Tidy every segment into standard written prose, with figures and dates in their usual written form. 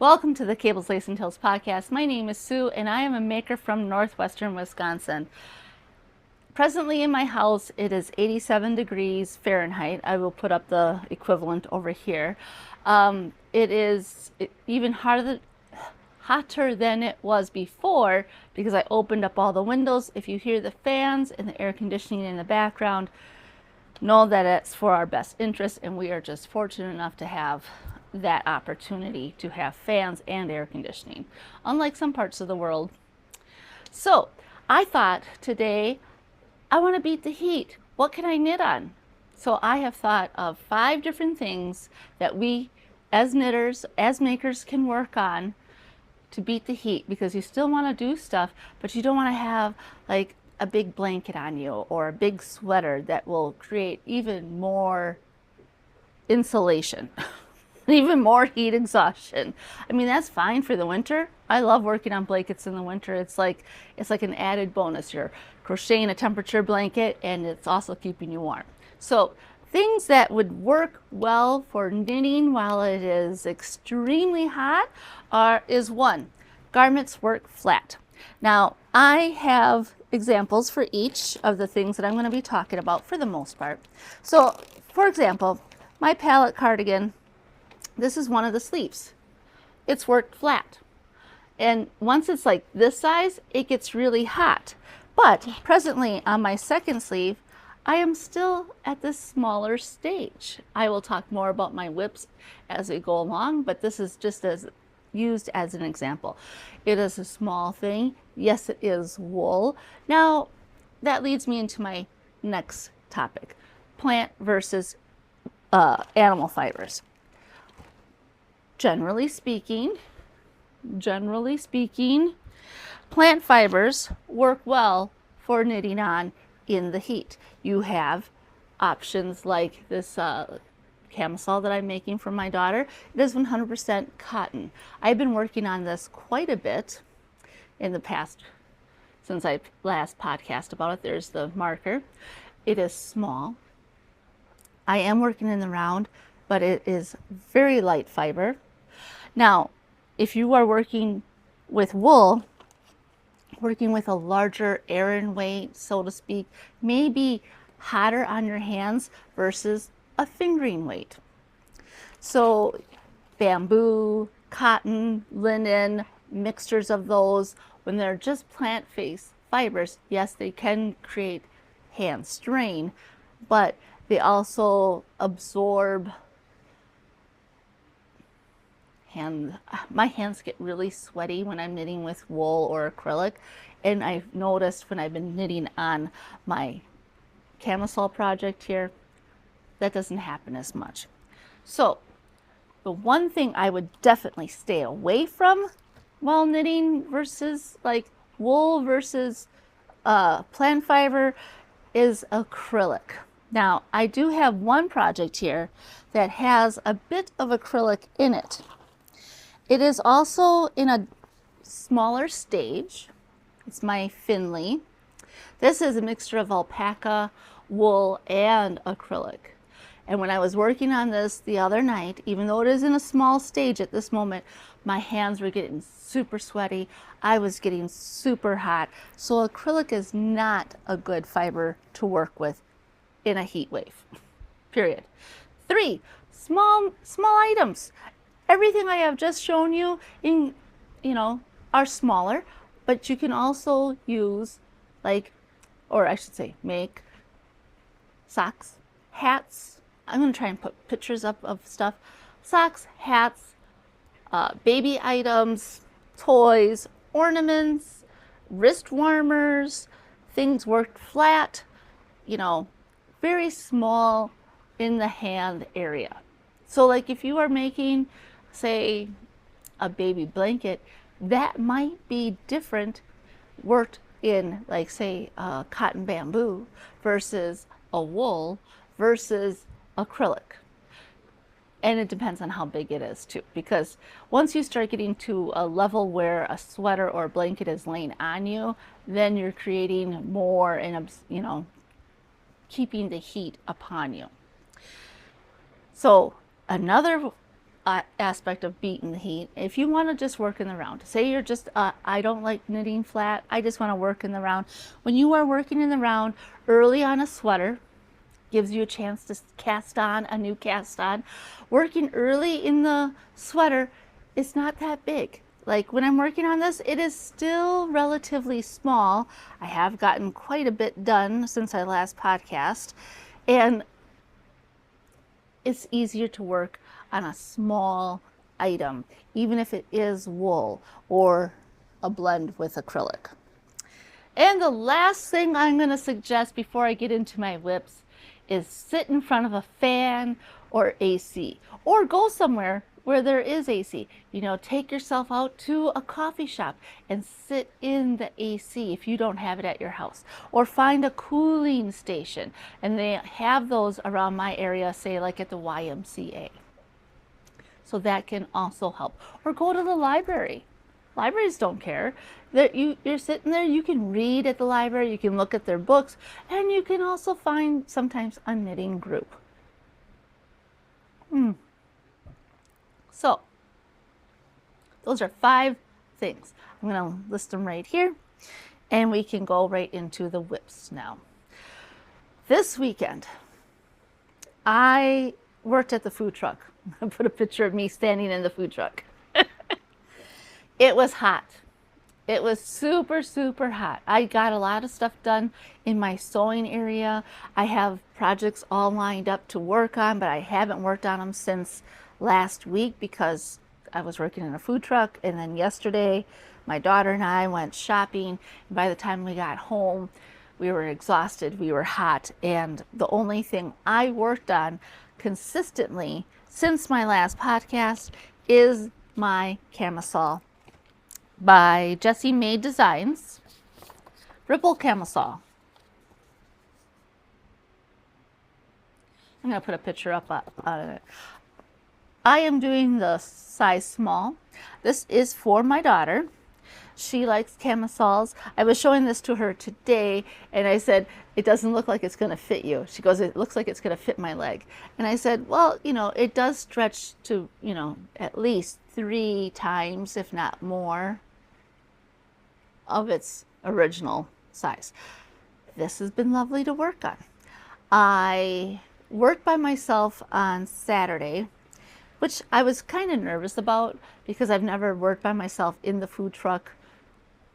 Welcome to the Cables, Lace, and Tails podcast. My name is Sue, and I am a maker from northwestern Wisconsin. Presently in my house, it is 87 degrees Fahrenheit. I will put up the equivalent over here. It is even hotter than it was before because I opened up all the windows. If you hear the fans and the air conditioning in the background, know that it's for our best interest, and we are just fortunate enough to have that opportunity to have fans and air conditioning, unlike some parts of the world. So I thought today I want to beat the heat. What can I knit on? So I have thought of 5 different things that we as knitters, as makers, can work on to beat the heat, because you still want to do stuff, but you don't want to have like a big blanket on you or a big sweater that will create even more insulation. Even more heat exhaustion. I mean, that's fine for the winter. I love working on blankets in the winter. It's like an added bonus. You're crocheting a temperature blanket and it's also keeping you warm. So things that would work well for knitting while it is extremely hot is 1, garments work flat. Now, I have examples for each of the things that I'm going to be talking about for the most part. So, for example, my palette cardigan, this is one of the sleeves. It's worked flat. And once it's like this size, it gets really hot. But presently on my second sleeve, I am still at this smaller stage. I will talk more about my whips as we go along, but this is just used as an example. It is a small thing. Yes, it is wool. Now, that leads me into my next topic, plant versus animal fibers. Generally speaking, plant fibers work well for knitting on in the heat. You have options like this camisole that I'm making for my daughter. It is 100% cotton. I've been working on this quite a bit in the past, since I last podcast about it. There's the marker. It is small. I am working in the round, but it is very light fiber. Now, if you are working with wool, working with a larger Aran weight, so to speak, may be hotter on your hands versus a fingering weight. So bamboo, cotton, linen, mixtures of those, when they're just plant-based fibers, yes, they can create hand strain, but they also absorb my hands get really sweaty when I'm knitting with wool or acrylic, and I've noticed when I've been knitting on my camisole project here, that doesn't happen as much. So the one thing I would definitely stay away from while knitting versus like wool versus plant fiber is acrylic. Now, I do have one project here that has a bit of acrylic in it. It is also in a smaller stage. It's my Finley. This is a mixture of alpaca, wool, and acrylic. And when I was working on this the other night, even though it is in a small stage at this moment, my hands were getting super sweaty. I was getting super hot. So acrylic is not a good fiber to work with in a heat wave, period. 3, small items. Everything I have just shown you are smaller, but you can also use make socks, hats. I'm going to try and put pictures up of stuff. Socks, hats, baby items, toys, ornaments, wrist warmers, things worked flat, very small in the hand area. So like if you are making, say, a baby blanket, that might be different worked in, like, say, cotton bamboo versus a wool versus acrylic. And it depends on how big it is too, because once you start getting to a level where a sweater or a blanket is laying on you, then you're creating more and keeping the heat upon you. So another aspect of beating the heat. If you want to just work in the round, say you're just, I don't like knitting flat, I just want to work in the round. When you are working in the round early on a sweater, gives you a chance to cast on a new cast on. Working early in the sweater is not that big. Like when I'm working on this, it is still relatively small. I have gotten quite a bit done since I last podcast, and it's easier to work on a small item, even if it is wool or a blend with acrylic. And the last thing I'm going to suggest before I get into my whips is sit in front of a fan or AC, or go somewhere where there is AC. You know, take yourself out to a coffee shop and sit in the AC if you don't have it at your house, or find a cooling station, and they have those around my area, say like at the YMCA. So that can also help. Or go to the library. Libraries don't care. You're sitting there, you can read at the library, you can look at their books, and you can also find sometimes a knitting group. So, those are 5 things. I'm going to list them right here, and we can go right into the whips now. This weekend, I worked at the food truck. I put a picture of me standing in the food truck. It was hot. It was super, super hot. I got a lot of stuff done in my sewing area. I have projects all lined up to work on, but I haven't worked on them since last week because I was working in a food truck. And then yesterday, my daughter and I went shopping. And by the time we got home, we were exhausted, we were hot. And the only thing I worked on consistently since my last podcast is my camisole by Jessie Maed Designs, Ripple Camisole. I'm going to put a picture up on it. I am doing the size small. This is for my daughter. She likes camisoles. I was showing this to her today, and I said, it doesn't look like it's going to fit you. She goes, it looks like it's going to fit my leg. And I said, well, you know, it does stretch to, you know, at least 3 times, if not more, of its original size. This has been lovely to work on. I worked by myself on Saturday, which I was kind of nervous about because I've never worked by myself in the food truck.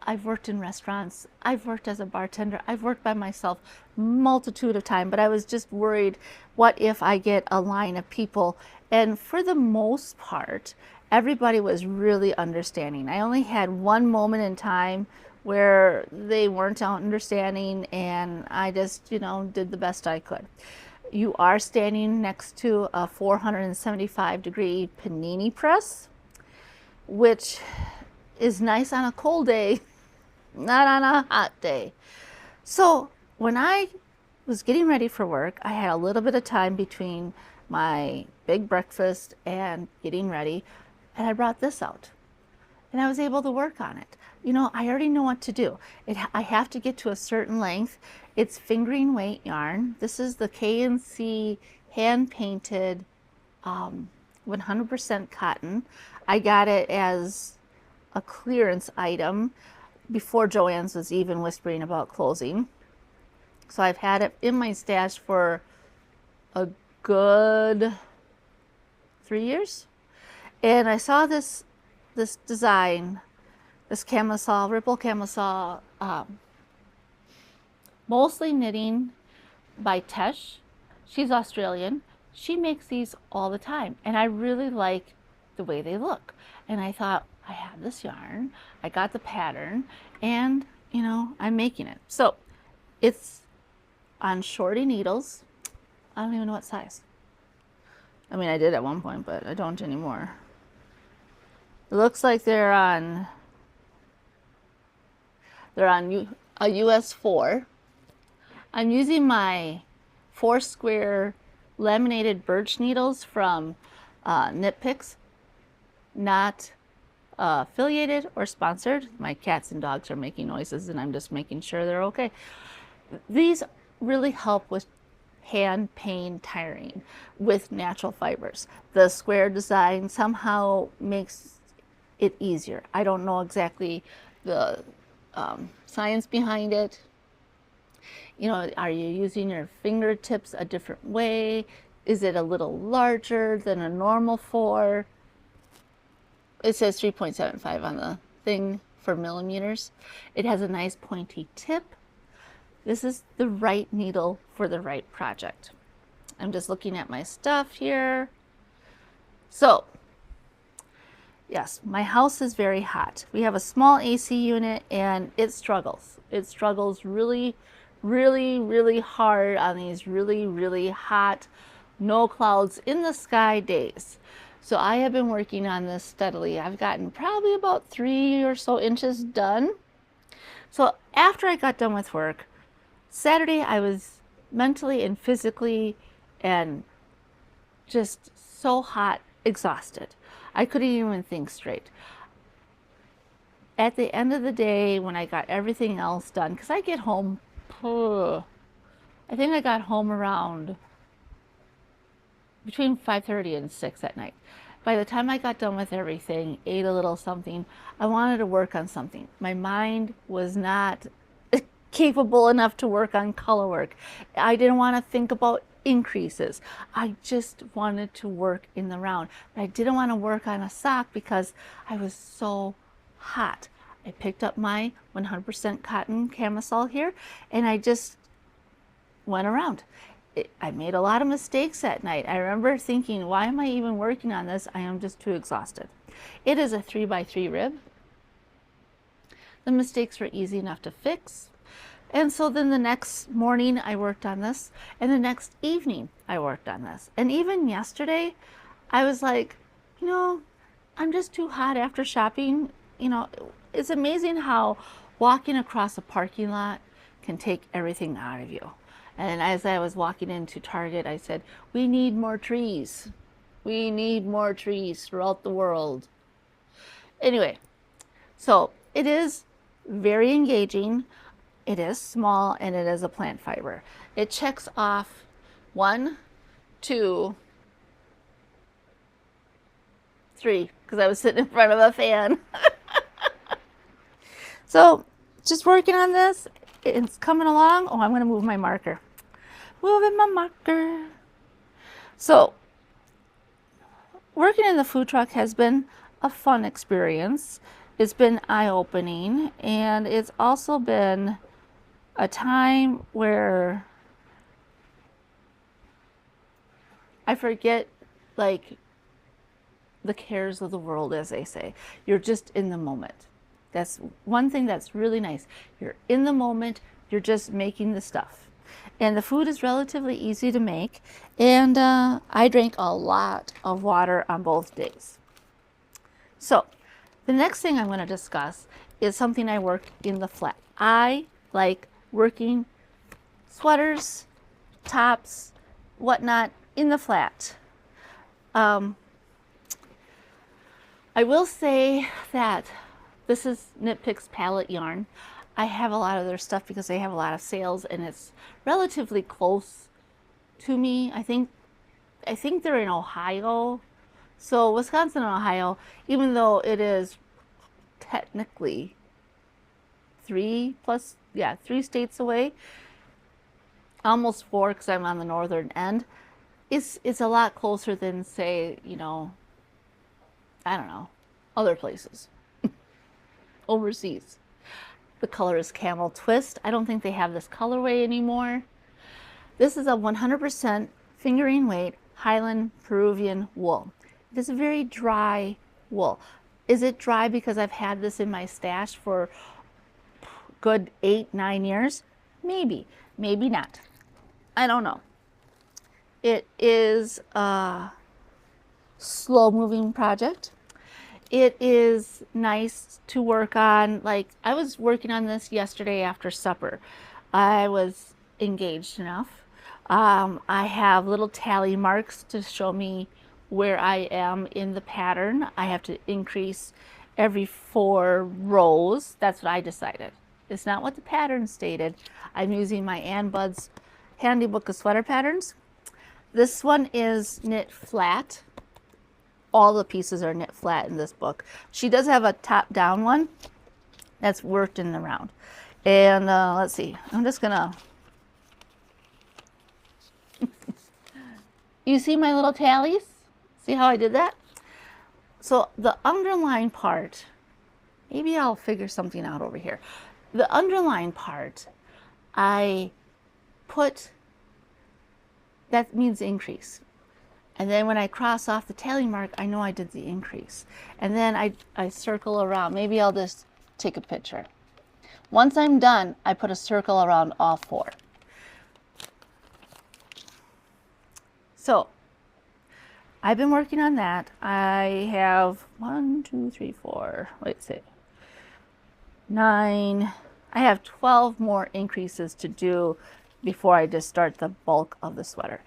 I've worked in restaurants, I've worked as a bartender, I've worked by myself multitude of times, but I was just worried, what if I get a line of people? And for the most part, everybody was really understanding. I only had one moment in time where they weren't understanding, and I just, you know, did the best I could. You are standing next to a 475-degree panini press, which is nice on a cold day, not on a hot day. So when I was getting ready for work, I had a little bit of time between my big breakfast and getting ready, and I brought this out, and I was able to work on it. You know, I already know what to do. I have to get to a certain length. It's fingering weight yarn. This is the K&C hand painted 100% cotton. I got it as a clearance item before Joann's was even whispering about closing. So I've had it in my stash for a good 3 years. And I saw this design, this camisole, Ripple Camisole, mostly knitting by Tesh. She's Australian. She makes these all the time, and I really like the way they look. And I thought, I have this yarn, I got the pattern, and you know, I'm making it. So it's on shorty needles. I don't even know what size. I mean, I did at one point, but I don't anymore. It looks like they're on a US 4. I'm using my 4 square laminated birch needles from Knit Picks, not affiliated or sponsored. My cats and dogs are making noises, and I'm just making sure they're okay. These really help with hand pain tiring with natural fibers. The square design somehow makes it easier. I don't know exactly the science behind it. You know, are you using your fingertips a different way? Is it a little larger than a normal 4? It says 3.75 on the thing for millimeters. It has a nice pointy tip. This is the right needle for the right project. I'm just looking at my stuff here. So, yes, my house is very hot. We have a small AC unit and it struggles. It struggles really, really, really hard on these really, really hot, no clouds in the sky days. So I have been working on this steadily. I've gotten probably about 3 or so inches done. So after I got done with work, Saturday I was mentally and physically and just so hot, exhausted. I couldn't even think straight. At the end of the day, when I got everything else done, because I get home, I think I got home around between 5:30 and 6 at night. By the time I got done with everything, ate a little something, I wanted to work on something. My mind was not capable enough to work on color work. I didn't want to think about increases. I just wanted to work in the round. But I didn't want to work on a sock because I was so hot. I picked up my 100% cotton camisole here and I just went around. I made a lot of mistakes that night. I remember thinking, why am I even working on this? I am just too exhausted. It is a 3x3 rib. The mistakes were easy enough to fix. And so then the next morning I worked on this, and the next evening I worked on this. And even yesterday, I was like, you know, I'm just too hot after shopping. You know, it's amazing how walking across a parking lot can take everything out of you. And as I was walking into Target, I said, we need more trees. We need more trees throughout the world. Anyway, so it is very engaging. It is small and it is a plant fiber. It checks off 1, 2, 3, because I was sitting in front of a fan. So just working on this. It's coming along. Oh, I'm going to move my marker. Moving my marker. So working in the food truck has been a fun experience. It's been eye-opening, and it's also been a time where I forget, like, the cares of the world, as they say. You're just in the moment. That's one thing that's really nice. You're in the moment, you're just making the stuff. And the food is relatively easy to make, and I drank a lot of water on both days. So the next thing I'm going to discuss is something I work in the flat. I like working sweaters, tops, whatnot in the flat. I will say that this is Knit Picks palette yarn. I have a lot of their stuff because they have a lot of sales and it's relatively close to me. I think they're in Ohio. So Wisconsin and Ohio, even though it is technically 3 states away, almost 4 because I'm on the northern end, it's a lot closer than, say, you know, I don't know, other places overseas. The color is Camel Twist. I don't think they have this colorway anymore. This is a 100% fingering weight Highland Peruvian wool. It is a very dry wool. Is it dry because I've had this in my stash for good 8-9 years? Maybe, maybe not. I don't know. It is a slow moving project. It is nice to work on. Like, I was working on this yesterday after supper. I was engaged enough. I have little tally marks to show me where I am in the pattern. I have to increase every 4 rows. That's what I decided. It's not what the pattern stated. I'm using my Ann Buds handy book of sweater patterns. This one is knit flat. All the pieces are knit flat in this book. She does have a top down one that's worked in the round. And let's see, I'm just gonna, you see my little tallies? See how I did that? So the underline part, maybe I'll figure something out over here. The underline part, I put, that means increase. And then when I cross off the tally mark, I know I did the increase. And then I circle around. Maybe I'll just take a picture. Once I'm done, I put a circle around all 4. So I've been working on that. I have 1, 2, 3, 4, let's see, 9. I have 12 more increases to do before I just start the bulk of the sweater.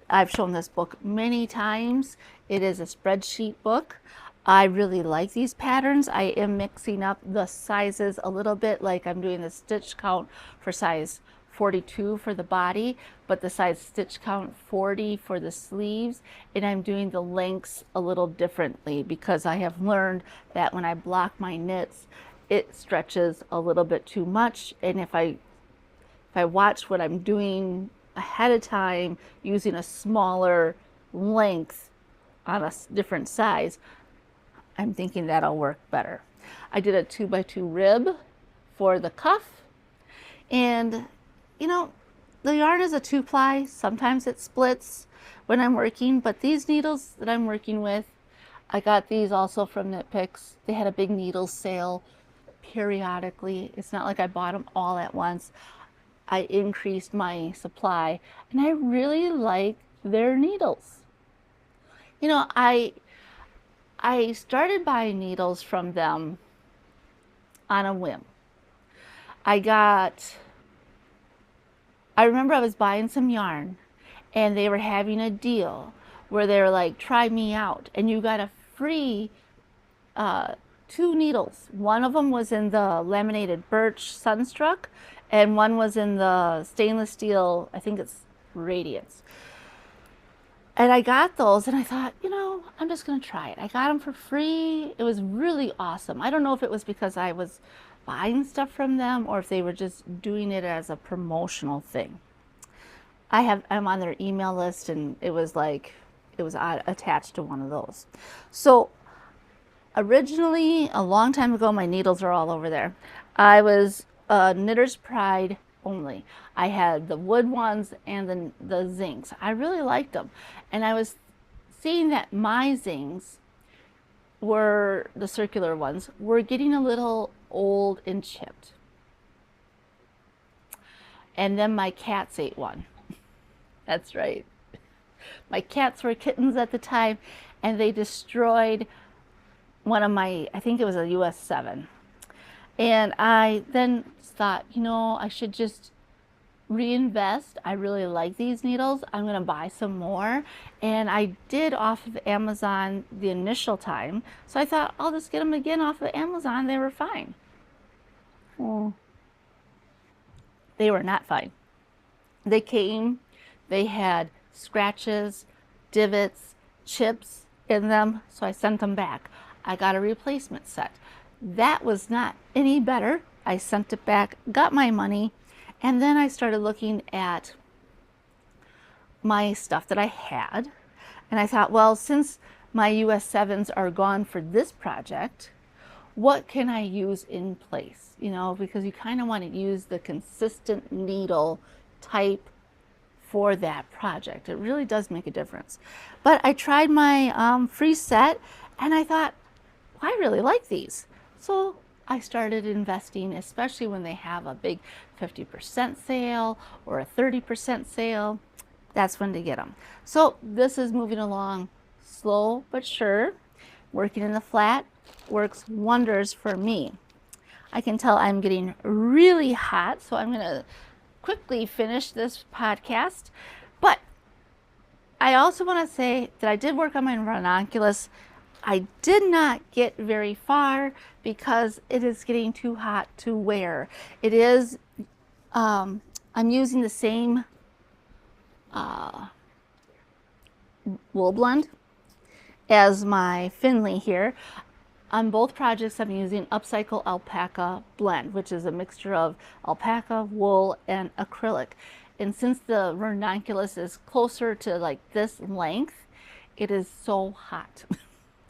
I've shown this book many times. It is a spreadsheet book. I really like these patterns. I am mixing up the sizes a little bit, like I'm doing the stitch count for size 42 for the body, but the size stitch count 40 for the sleeves, and I'm doing the lengths a little differently because I have learned that when I block my knits, it stretches a little bit too much, and if I watch what I'm doing ahead of time using a smaller length on a different size, I'm thinking that'll work better. I did a 2x2 rib for the cuff, and you know, the yarn is a 2-ply. Sometimes it splits when I'm working, but these needles that I'm working with, I got these also from Knit Picks. They had a big needle sale periodically. It's not like I bought them all at once. I increased my supply, and I really like their needles. You know, I started buying needles from them on a whim. I remember I was buying some yarn, and they were having a deal where they were like, try me out, and you got a free 2 needles. One of them was in the laminated birch Sunstruck, and one was in the stainless steel, I think it's Radiance. And I got those, and I thought, you know, I'm just going to try it. I got them for free. It was really awesome. I don't know if it was because I was buying stuff from them or if they were just doing it as a promotional thing. I'm on their email list, and it was attached to one of those. So originally, a long time ago, my needles are all over there. I was Knitter's Pride only. I had the wood ones and the zincs. I really liked them, and I was seeing that my zincs were, the circular ones, were getting a little old and chipped. And then my cats ate one. That's right. My cats were kittens at the time, and they destroyed one of my, I think it was a US 7. And I then thought, you know, I should just reinvest. I really like these needles. I'm going to buy some more. And I did off of Amazon the initial time. So I thought, I'll just get them again off of Amazon. They were fine. Oh. They were not fine. They came, they had scratches, divots, chips in them. So I sent them back. I got a replacement set. That was not any better. I sent it back, got my money, and then I started looking at my stuff that I had, and I thought, well, since my US 7s are gone for this project, what can I use in place? You know, because you kind of want to use the consistent needle type for that project. It really does make a difference. But I tried my free set, and I thought, I really like these. So I started investing, especially when they have a big 50% sale or a 30% sale. That's when to get them. So this is moving along slow but sure. Working in the flat works wonders for me. I can tell I'm getting really hot, so I'm going to quickly finish this podcast. But I also want to say that I did work on my ranunculus. I did not get very far because it is getting too hot to wear. It is, I'm using the same wool blend as my Finley here. On both projects, I'm using Upcycle Alpaca Blend, which is a mixture of alpaca, wool, and acrylic. And since the ranunculus is closer to like this length, it is so hot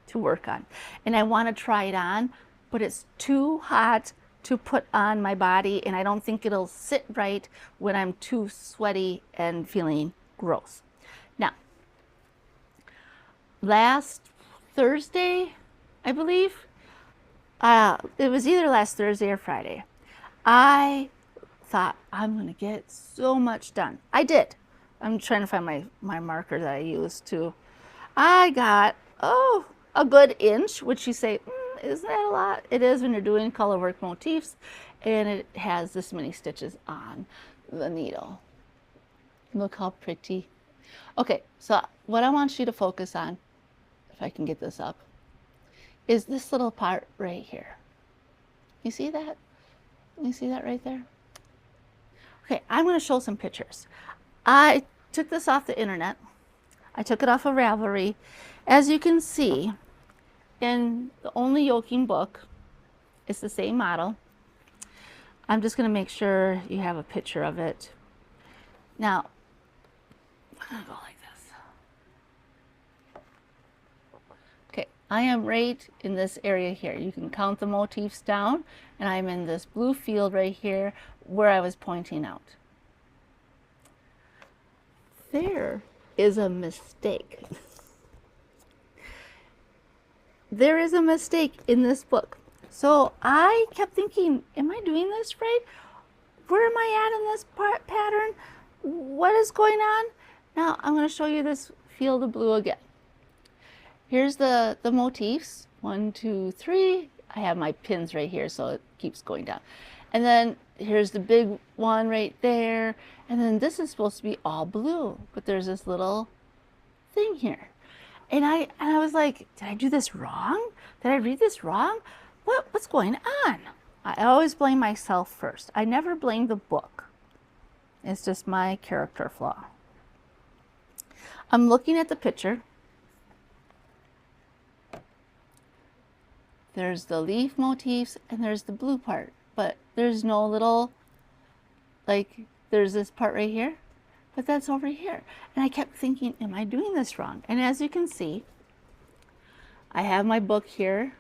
to work on. And I want to try it on, but it's too hot to put on my body, and I don't think it'll sit right when I'm too sweaty and feeling gross. Now, last Thursday, I believe, it was either last Thursday or Friday, I thought I'm gonna get so much done. I did. I'm trying to find my marker that I used to. I got, a good inch, which you say, isn't that a lot? It is when you're doing color work motifs, and it has this many stitches on the needle. Look how pretty. Okay, so what I want you to focus on, if I can get this up, is this little part right here. You see that? You see that right there? Okay, I'm going to show some pictures. I took this off the internet. I took it off of Ravelry. As you can see, in the Only Yoking book, it's the same model. I'm just going to make sure you have a picture of it. Now, I'm going to go like this. Okay, I am right in this area here. You can count the motifs down, and I'm in this blue field right here where I was pointing out. There is a mistake. There is a mistake in this book. So I kept thinking, am I doing this right? Where am I at in this pattern? What is going on? Now I'm going to show you this field of blue again. Here's the motifs. 1, 2, 3. I have my pins right here, so it keeps going down. And then here's the big one right there. And then this is supposed to be all blue, but there's this little thing here. And I was like, did I do this wrong? Did I read this wrong? What's going on? I always blame myself first. I never blame the book. It's just my character flaw. I'm looking at the picture. There's the leaf motifs and there's the blue part, but there's no little, like, there's this part right here, but that's over here. And I kept thinking, am I doing this wrong? And as you can see, I have my book here.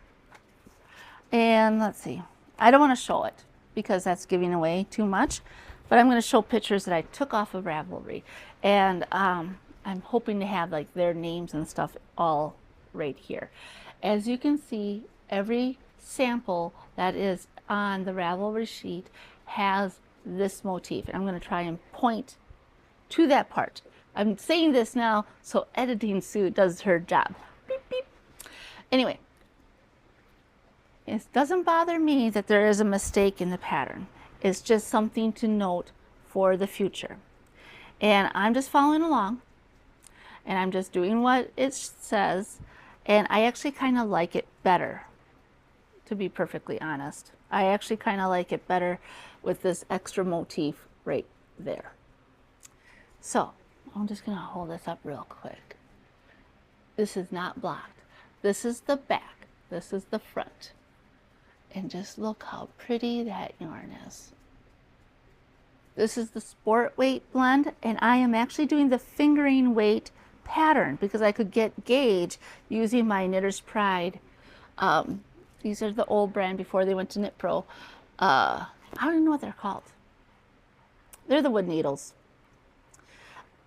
And let's see, I don't want to show it because that's giving away too much, but I'm going to show pictures that I took off of Ravelry. And I'm hoping to have like their names and stuff all right here. As you can see, every sample that is on the Ravelry sheet has this motif. And I'm going to try and point to that part. I'm saying this now so editing Sue does her job. Beep, beep. Anyway, it doesn't bother me that there is a mistake in the pattern. It's just something to note for the future. And I'm just following along, and I'm just doing what it says, and I actually kind of like it better, to be perfectly honest. I actually kind of like it better with this extra motif right there. So I'm just going to hold this up real quick. This is not blocked. This is the back. This is the front. And just look how pretty that yarn is. This is the sport weight blend, and I am actually doing the fingering weight pattern because I could get gauge using my Knitter's Pride. These are the old brand before they went to Knit Pro. I don't even know what they're called. They're the wood needles.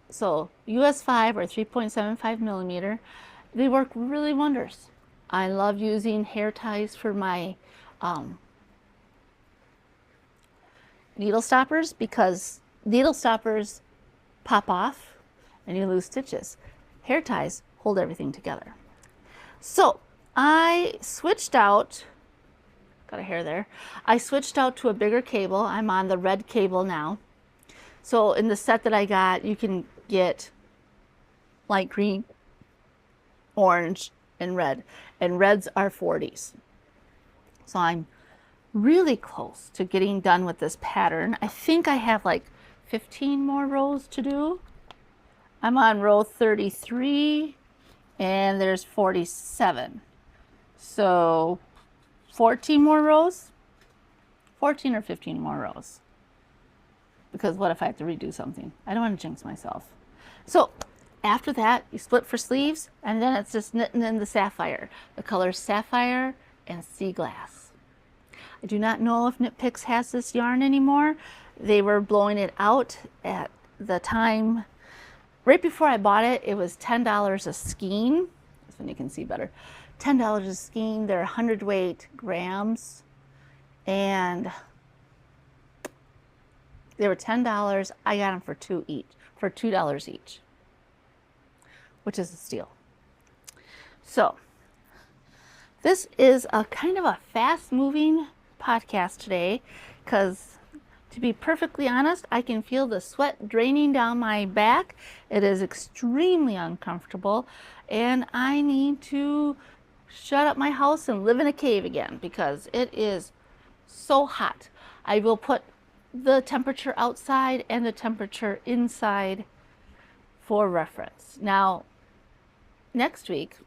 So US 5 or 3.75 millimeter, they work really wonders. I love using hair ties for my needle stoppers because needle stoppers pop off and you lose stitches. Hair ties hold everything together. So I switched out, got a hair there, I switched out to a bigger cable. I'm on the red cable now. So in the set that I got, you can get light green, orange, and red. And reds are 40s. So I'm really close to getting done with this pattern. I think I have like 15 more rows to do. I'm on row 33 and there's 47. So 14 more rows, 14 or 15 more rows. Because what if I have to redo something? I don't want to jinx myself. So after that, you split for sleeves, and then it's just knitting in the sapphire. The colors Sapphire and Sea Glass. I do not know if Knit Picks has this yarn anymore. They were blowing it out at the time. Right before I bought it, it was $10 a skein. That's when you can see better. $10 a skein. They're 100 grams. And they were $10. I got them for $2 each, which is a steal. So this is a kind of a fast-moving podcast today because, to be perfectly honest, I can feel the sweat draining down my back. It is extremely uncomfortable, and I need to shut up my house and live in a cave again because it is so hot. I will put the temperature outside and the temperature inside for reference. Now, next week,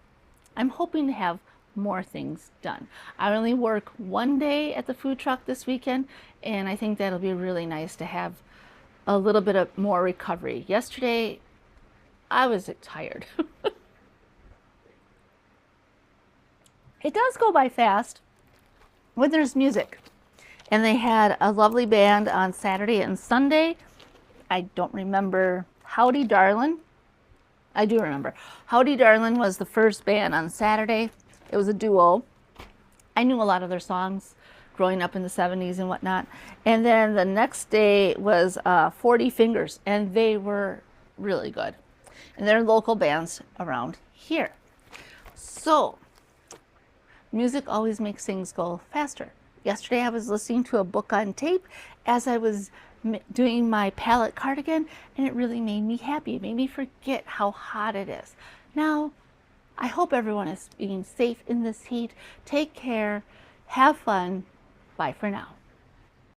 I'm hoping to have more things done. I only work one day at the food truck this weekend, and I think that'll be really nice to have a little bit of more recovery. Yesterday, I was tired. It does go by fast when there's music. And they had a lovely band on Saturday and Sunday. I don't remember. Howdy Darlin'. I do remember. Howdy Darlin' was the first band on Saturday. It was a duo. I knew a lot of their songs growing up in the 70s and whatnot. And then the next day was 40 Fingers, and they were really good. And they're local bands around here. So, music always makes things go faster. Yesterday I was listening to a book on tape as I was doing my palette cardigan, and it really made me happy. It made me forget how hot it is. Now, I hope everyone is being safe in this heat. Take care. Have fun. Bye for now.